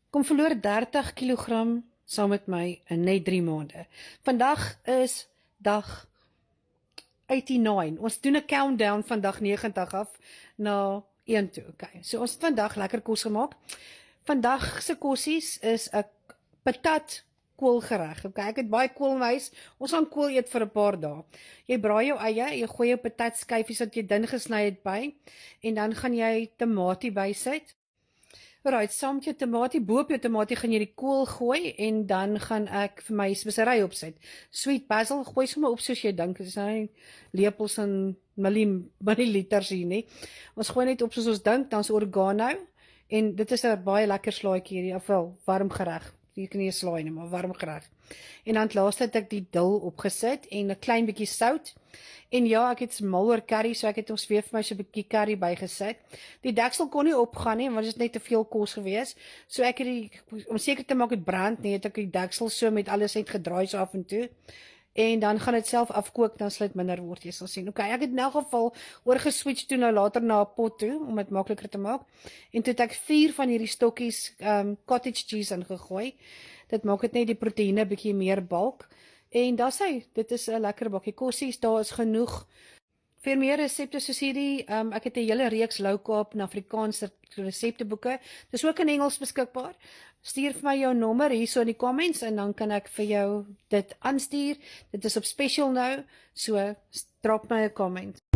Kom verloor 30 kilogram saam met my in net 3 maande. Vandag is dag 89. Ons doen 'n countdown van dag 90 af na 1 toe. Okay. So ons het vandag lekker kos gemaak. Vandag se kossies is 'n patat koolgereg. Okay, ek het baie kool in my huis. Ons gaan kool eet vir 'n paar dae. Jy braai jou eie, jy gooi jou patatskyfies wat jy dun gesny het by en dan gaan jy tamatie bysit. Alright, saam met jou tamatie, bo op jou tamatie gaan jy die kool gooi en dan gaan ek vir my spesery opsit. Sweet basil, gooi sommer op soos jy dink. Dit is nou nie lepels en milliliters hier nie. Ons gooi net op soos ons dink, dan's oregano en dit is 'n baie lekker slaaitjie hierdie, ofwel warm gereg. Jy kan nie 'n slaai nie, maar warm gereg. En dan laaste het ek die dil opgesit en 'n klein bietjie sout. En ja, ek het mal oor curry, so ek het ons weer vir my so 'n bietjie curry bygesit. Die deksel kon nie opgaan nie, want dit is net te veel kos gewees. So ek het om seker te maak dit brand nie, het ek die deksel so met alles net gedraai so af en toe. En dan gaan dit self afkook, dan sal dit minder word, jy sal sien. Okay, ek het in elk geval oorgeswitch toe nou later na 'n pot toe, om dit makliker te maak. En toe het ek 4 van hierdie stokkies cottage cheese ingegooi. Dit maak dit net die proteïene bietjie meer bulk. En dis hy, dit is 'n lekker bakkie kossies, daar is genoeg. Vir meer resepte soos hierdie, ek het 'n hele reeks low carb en Afrikaanse resepteboeke. Dis ook in Engels beskikbaar. Stuur vir my jou nommer hierso in die comments en dan kan ek vir jou dit aanstuur. Dit is op special nou, so drop my 'n comment.